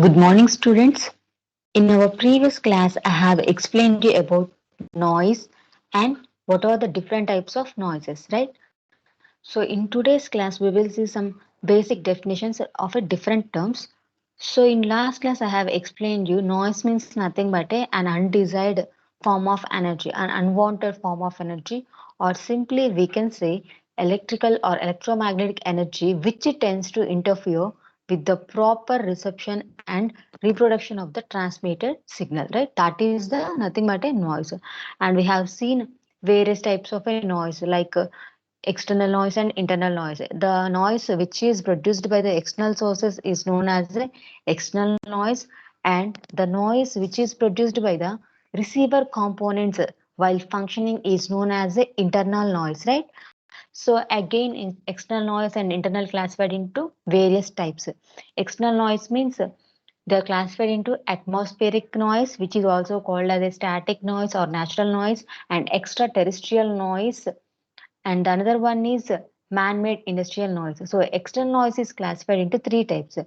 Good morning, students. In our previous class, I have explained you about noise and what are the different types of noises, right? So in today's class, we will see some basic definitions of a different terms. So in last class, I have explained you noise means nothing but an undesired form of energy, an unwanted form of energy, or simply we can say electrical or electromagnetic energy which tends to interfere with the proper reception and reproduction of the transmitted signal, right? That is the nothing but a noise. And we have seen various types of a noise like external noise and internal noise. The noise which is produced by the external sources is known as the external noise, and the noise which is produced by the receiver components while functioning is known as the internal noise, right? So again, external noise and internal classified into various types. External noise means they're classified into atmospheric noise, which is also called as a static noise or natural noise, and extraterrestrial noise, and another one is man-made industrial noise. So external noise is classified into three types: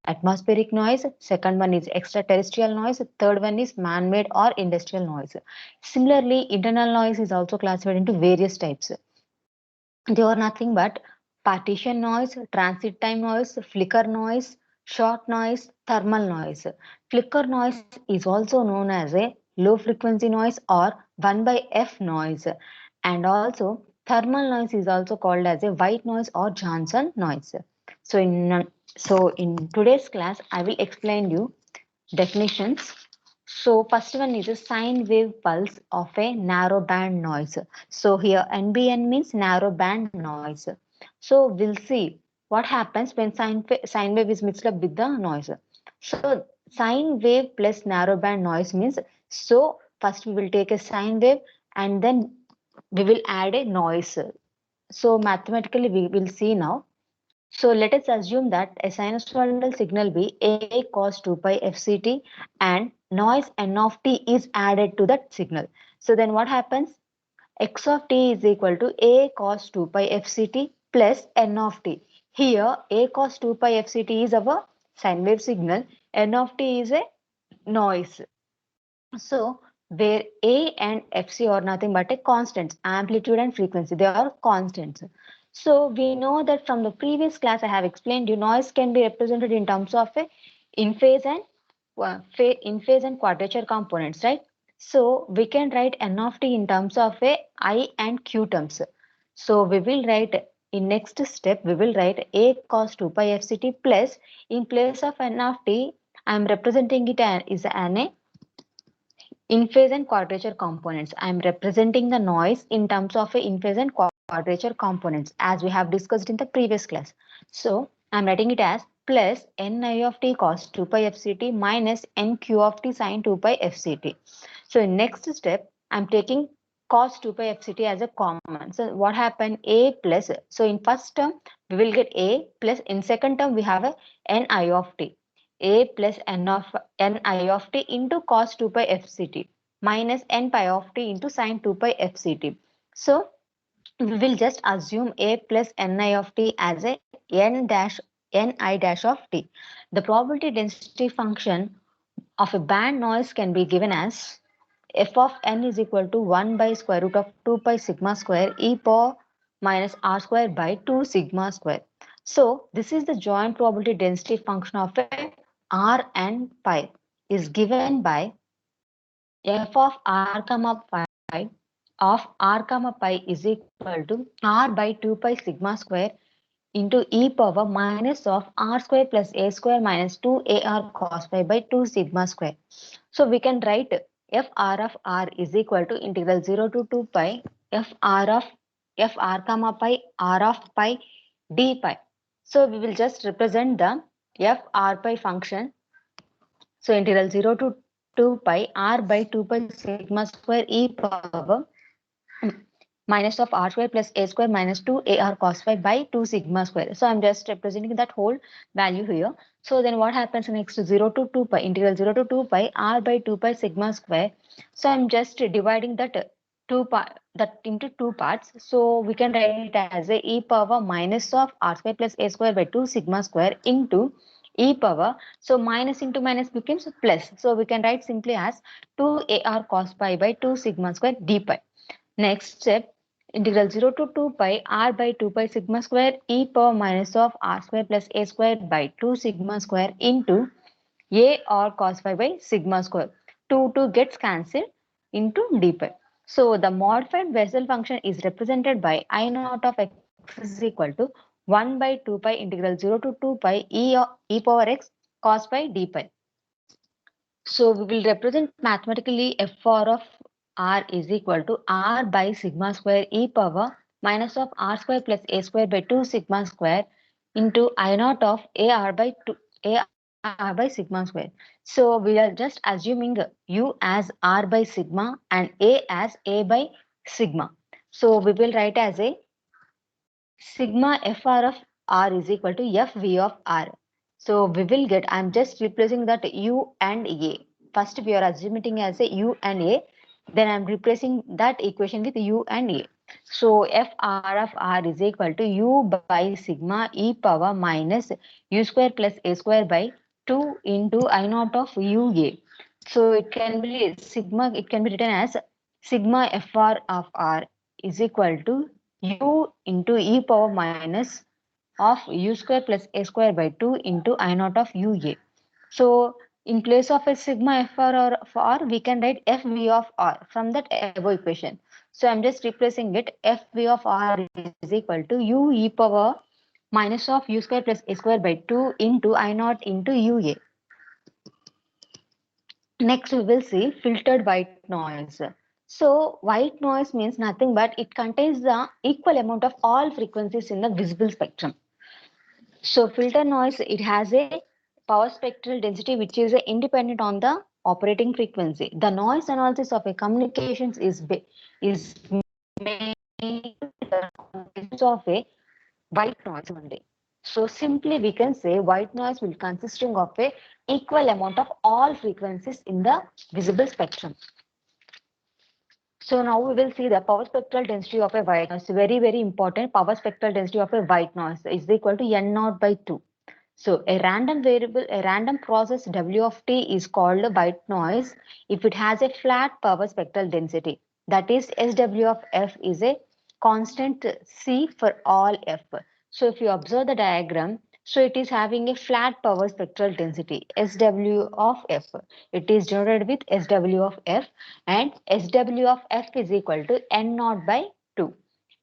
atmospheric noise, second one is extraterrestrial noise, third one is man-made or industrial noise. Similarly, internal noise is also classified into various types. They are nothing but partition noise, transit time noise, flicker noise, short noise, thermal noise. Flicker noise is also known as a low frequency noise or 1 by F noise. And also thermal noise is also called as a white noise or Johnson noise. So in today's class, I will explain you definitions. So first one is a sine wave pulse of a narrow band noise. So here NBN means narrow band noise. So we'll see what happens when sine wave is mixed up with the noise. So sine wave plus narrow band noise means, so first we will take a sine wave and then we will add a noise. So mathematically we will see now. So let us assume that a sinusoidal signal be A cos 2 pi FCT and noise N of t is added to that signal. So then what happens? X of t is equal to A cos 2 pi FCT plus N of t. Here A cos 2 pi FCT is our sine wave signal, N of t is a noise. So where A and Fc are nothing but a constants, amplitude and frequency, they are constants. So we know that from the previous class I have explained you noise can be represented in terms of a in phase and in phase and quadrature components, right? So we can write N of t in terms of a I and Q terms. So we will write in next step we will write A cos 2 pi FCT plus in place of N of t I am representing it as an a in phase and quadrature components. I am representing the noise in terms of in phase and quadrature components as we have discussed in the previous class. So I am writing it as plus ni of t cos 2 pi fct minus nq of t sin 2 pi fct. So in next step, I am taking cos 2 pi fct as a common. So what happened? A plus, so in first term we will get a plus, in second term we have a ni of t. A plus ni of t into cos 2 pi fct minus n pi of t into sin 2 pi fct. So we will just assume A plus ni of t as a ni dash of t. The probability density function of a band noise can be given as f of n is equal to 1 by square root of 2 pi sigma square e power minus r square by 2 sigma square. So this is the joint probability density function of a r and pi is given by f of r comma pi of r comma pi is equal to r by 2 pi sigma square into e power minus of r square plus a square minus 2ar cos pi by 2 sigma square. So we can write f r of r is equal to integral 0 to 2 pi f r of f r comma pi r of pi d pi. So we will just represent the f r pi function. So integral 0 to 2 pi r by 2 pi sigma square e power minus of r square plus a square minus 2ar cos phi by 2 sigma square. So I'm just representing that whole value here. So then what happens next? 0 to 2 pi, integral 0 to 2 pi r by 2 pi sigma square. So I'm just dividing that that into two parts. So we can write it as a e power minus of r square plus a square by 2 sigma square into e power. So minus into minus becomes plus. So we can write simply as 2ar cos pi by 2 sigma square d pi. Next step, integral 0 to 2 pi r by 2 pi sigma square e power minus of r square plus a square by 2 sigma square into a or cos phi by sigma square. 2 gets cancelled into d pi. So the modified Bessel function is represented by I naught of x is equal to 1 by 2 pi integral 0 to 2 pi e power x cos pi d pi. So we will represent mathematically f of r is equal to r by sigma square e power minus of r square plus a square by 2 sigma square into I naught of ar by 2 ar by sigma square. So we are just assuming u as r by sigma and a as a by sigma. So we will write as a sigma fr of r is equal to fv of r. So we will get, I'm just replacing that u and a. First we are assuming as a u and a. Then I'm replacing that equation with u and a. So fr of r is equal to u by sigma e power minus u square plus a square by 2 into I naught of ua. So it can be sigma, it can be written as sigma fr of r is equal to u into e power minus of u square plus a square by 2 into I naught of ua. So in place of a sigma fr or for we can write fv of r from that above equation. So I'm just replacing it. Fv of r is equal to u e power minus of u square plus a square by 2 into I naught into ua. Next we will see filtered white noise. So white noise means nothing but it contains the equal amount of all frequencies in the visible spectrum. So filter noise, it has a power spectral density which is independent on the operating frequency. The noise analysis of a communications is made on the basis of a white noise only. So simply we can say white noise will consisting of a equal amount of all frequencies in the visible spectrum. So now we will see the power spectral density of a white noise. Very important. Power spectral density of a white noise is equal to n naught by 2. So a random variable, a random process W of t is called a white noise if it has a flat power spectral density. That is SW of f is a constant C for all f. So if you observe the diagram, so it is having a flat power spectral density SW of f. It is generated with SW of f and SW of f is equal to n naught by 2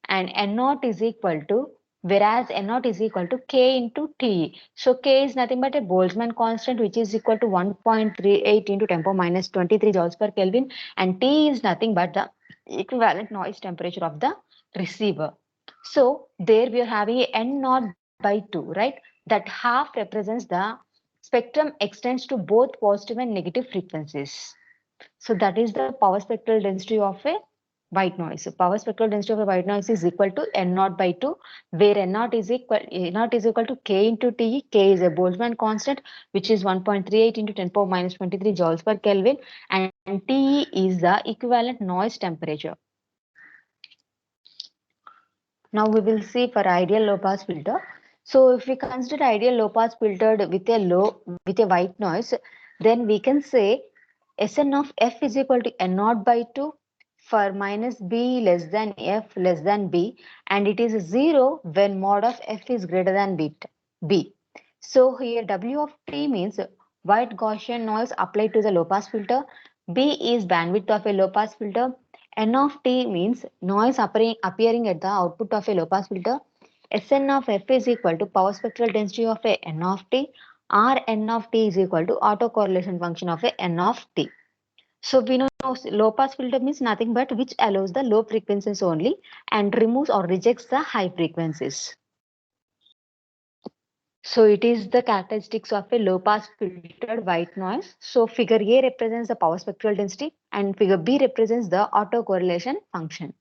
and n naught is equal to, whereas n naught is equal to k into T. So k is nothing but a Boltzmann constant which is equal to 1.38 into 10 power minus 23 joules per Kelvin, and T is nothing but the equivalent noise temperature of the receiver. So there we are having a n naught by 2, right? That half represents the spectrum extends to both positive and negative frequencies. So that is the power spectral density of a white noise. So power spectral density of a white noise is equal to n naught by 2, where n naught is equal to k into T. K is a Boltzmann constant, which is 1.38 into 10 power minus 23 joules per Kelvin, and T is the equivalent noise temperature. Now we will see for ideal low pass filter. So if we consider ideal low pass filtered with a white noise, then we can say Sn of f is equal to n naught by 2 for minus b less than f less than b, and it is 0 when mod of f is greater than b. So here w of t means white Gaussian noise applied to the low pass filter. B is bandwidth of a low pass filter. N of t means noise appearing at the output of a low pass filter. Sn of f is equal to power spectral density of a n of t. Rn of t is equal to autocorrelation function of a n of t. So we know low pass filter means nothing but which allows the low frequencies only and removes or rejects the high frequencies. So it is the characteristics of a low pass filtered white noise. So figure A represents the power spectral density and figure B represents the autocorrelation function.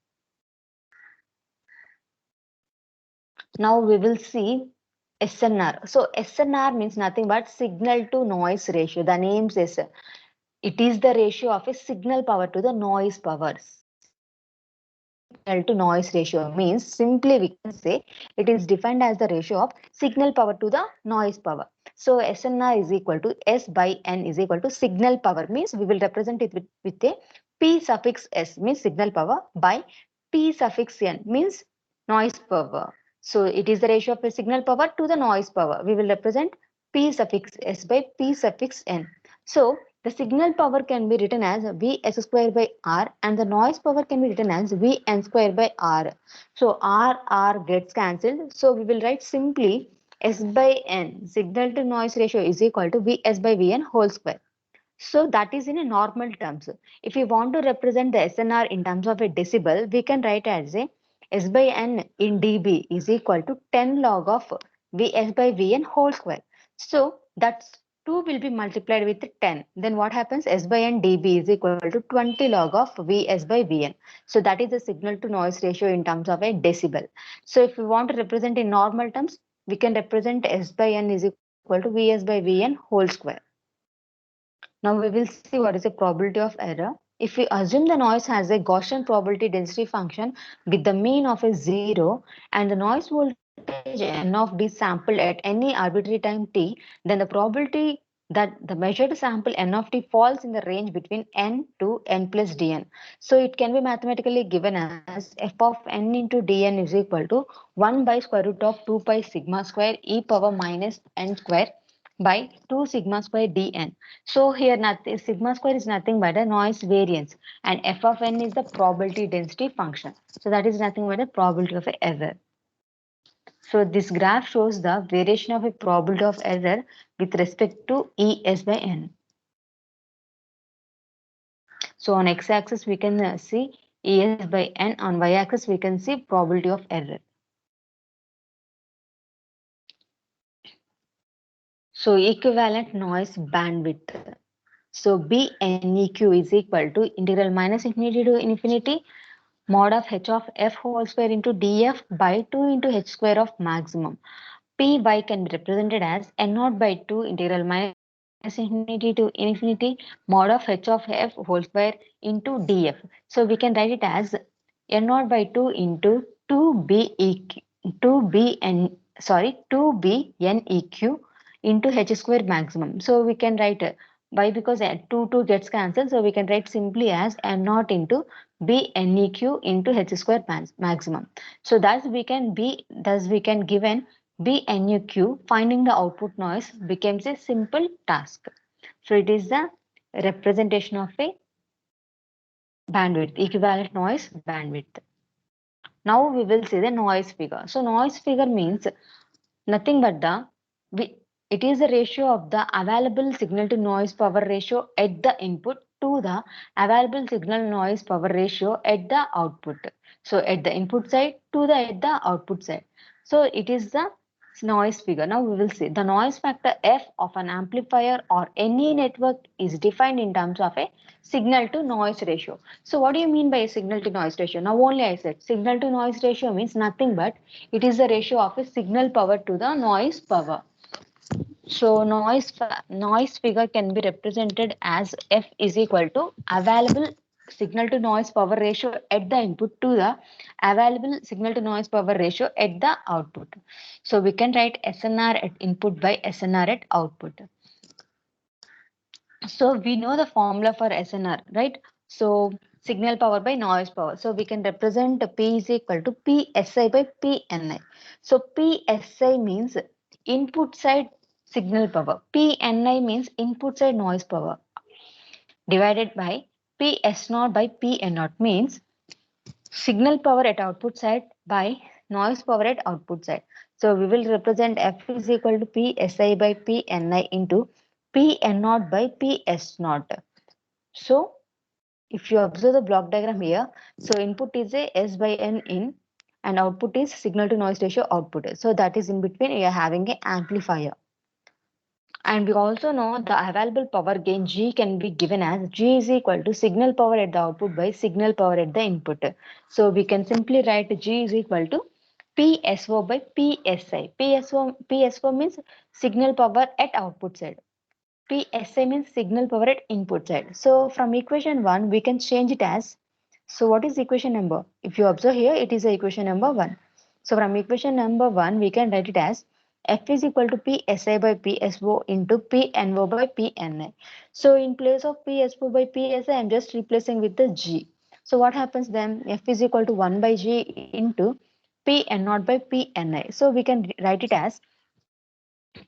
Now we will see SNR. So SNR means nothing but signal to noise ratio. The name says it is the ratio of a signal power to the noise power. signal to noise ratio means simply we can say it is defined as the ratio of signal power to the noise power. So SNR is equal to S by N is equal to signal power, means we will represent it with a P suffix S means signal power by P suffix N means noise power. So it is the ratio of the signal power to the noise power. We will represent P suffix S by P suffix N. So the signal power can be written as Vs square by R and the noise power can be written as Vn square by R. So R gets cancelled. So we will write simply S by N, signal to noise ratio is equal to Vs by Vn whole square. So that is in a normal terms. If we want to represent the SNR in terms of a decibel, we can write as a S by N in dB is equal to 10 log of Vs by Vn whole square. So that's 2 will be multiplied with 10. Then what happens? S by N dB is equal to 20 log of Vs by Vn. So that is the signal to noise ratio in terms of a decibel. So if we want to represent in normal terms, we can represent S by N is equal to Vs by Vn whole square. Now we will see what is the probability of error. If we assume the noise has a Gaussian probability density function with the mean of a 0 and the noise voltage n of d sampled at any arbitrary time t, then the probability that the measured sample n of t falls in the range between n to n plus dn. So it can be mathematically given as f of n into dn is equal to 1 by square root of 2 pi sigma square e power minus n square by 2 sigma square dn. So here nothing, sigma square is nothing but a noise variance and f of n is the probability density function. So that is nothing but a probability of error. So this graph shows the variation of a probability of error with respect to Es by n. So on x-axis we can see Es by n, on y-axis we can see probability of error. So equivalent noise bandwidth. So BNEQ is equal to integral minus infinity to infinity mod of h of f whole square into df by 2 into h square of maximum. Py can be represented as n naught by 2 integral minus infinity to infinity mod of h of f whole square into df. So we can write it as n naught by 2 into 2bneq into h square maximum. So we can write why, because 2 gets cancelled, so we can write simply as n naught into bneq into h square maximum. So thus we can given bneq, finding the output noise becomes a simple task. So it is the representation of a bandwidth, equivalent noise bandwidth. Now we will see the noise figure. So noise figure means nothing but it is the ratio of the available signal to noise power ratio at the input to the available signal noise power ratio at the output. So at the input side to the at the output side. So it is the noise figure. Now we will see the noise factor F of an amplifier or any network is defined in terms of a signal to noise ratio. So what do you mean by a signal to noise ratio? Now only I said signal to noise ratio means nothing but it is the ratio of a signal power to the noise power. So noise figure can be represented as F is equal to available signal to noise power ratio at the input to the available signal to noise power ratio at the output. So we can write SNR at input by SNR at output. So we know the formula for SNR, right? So signal power by noise power. So we can represent P is equal to PSI by PNI. So PSI means input side signal power. PNI means input side noise power divided by PS naught by PN naught means signal power at output side by noise power at output side. So we will represent F is equal to PSI by PNI into PN naught by PS naught. So if you observe the block diagram here, so input is a S by N in and output is signal to noise ratio output. So that is in between you are having an amplifier. And we also know the available power gain G can be given as G is equal to signal power at the output by signal power at the input. So we can simply write G is equal to PSO by PSI. PSO means signal power at output side. PSI means signal power at input side. So from equation 1, we can change it as So what is equation number? If you observe here, it is equation number 1. So from equation number 1, we can write it as F is equal to PSI by PSO into PNO by PNI. So in place of PSO by PSI, I am just replacing with the G. So what happens then? F is equal to 1 by G into P N0 by PNI. So we can write it as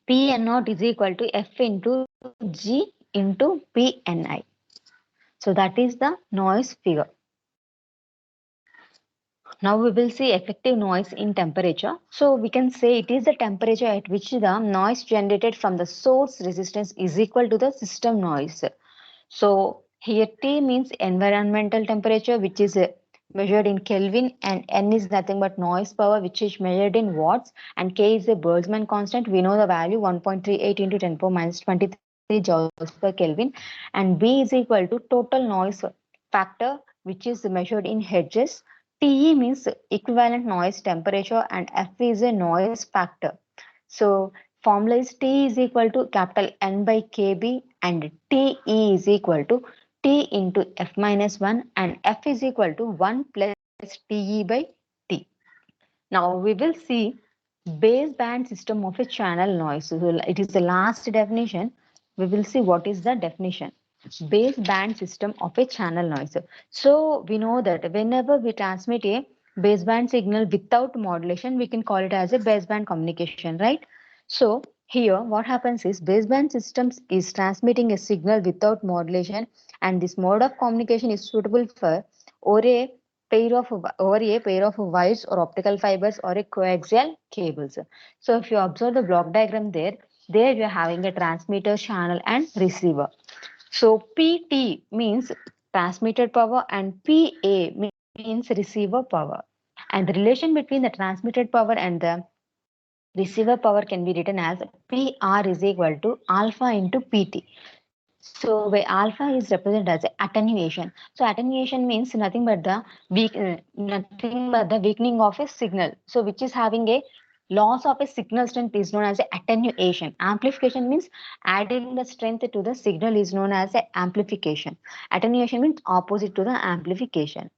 P N0 is equal to F into G into PNI. So that is the noise figure. Now we will see effective noise in temperature. So we can say it is the temperature at which the noise generated from the source resistance is equal to the system noise. So here T means environmental temperature, which is measured in Kelvin, and N is nothing but noise power, which is measured in watts, and K is a Boltzmann constant. We know the value 1.38 into 10 power minus 23 joules per Kelvin, and B is equal to total noise factor, which is measured in hertz. TE means equivalent noise temperature, and F is a noise factor. So formula is T is equal to capital N by KB, and TE is equal to T into F minus 1, and F is equal to 1 plus TE by T. Now we will see baseband system of a channel noise. So it is the last definition. We will see what is the definition. Baseband system of a channel noise. So we know that whenever we transmit a baseband signal without modulation, we can call it as a baseband communication, right? So here what happens is baseband systems is transmitting a signal without modulation, and this mode of communication is suitable for or a pair of wires or optical fibers or a coaxial cables. So if you observe the block diagram there you are having a transmitter, channel and receiver. So PT means transmitted power and PA means receiver power. And the relation between the transmitted power and the receiver power can be written as PR is equal to alpha into PT. So where alpha is represented as attenuation. So attenuation means nothing but the weakening of a signal. So which is having a loss of a signal strength is known as a attenuation. Amplification means adding the strength to the signal is known as a amplification. Attenuation means opposite to the amplification.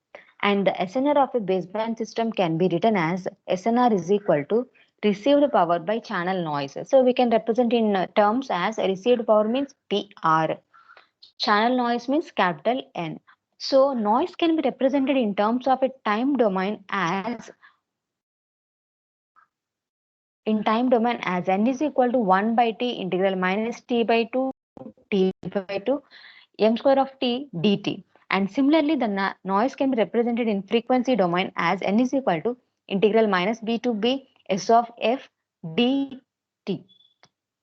And the SNR of a baseband system can be written as SNR is equal to received power by channel noise. So we can represent in terms as received power means PR. Channel noise means capital N. So noise can be represented in terms of a time domain as N is equal to 1 by T integral minus T by 2 T by 2 M square of T dt. And similarly, the noise can be represented in frequency domain as N is equal to integral minus B to B S of F dt.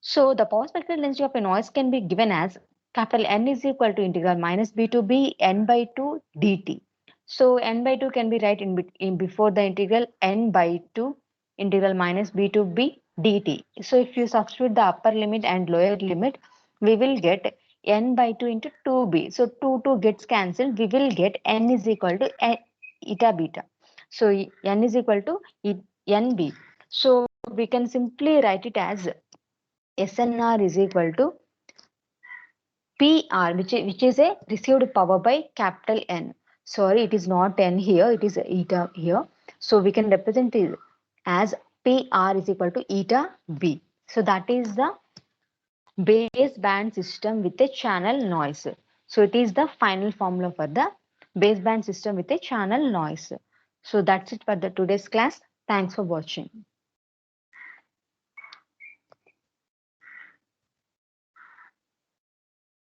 So the power spectral density of a noise can be given as capital N is equal to integral minus B to B N by 2 dt. So N by 2 can be right in before the integral N by 2 integral minus B to B dt. So if you substitute the upper limit and lower limit, we will get N by 2 into 2B. So 2 gets cancelled. We will get N is equal to eta beta. So N is equal to NB. So we can simply write it as SNR is equal to PR, which is a received power by capital N. Sorry, it is not N here, it is eta here. So we can represent it as PR is equal to eta B. So that is the baseband system with a channel noise. So it is the final formula for the baseband system with a channel noise. So that's it for the today's class. Thanks for watching.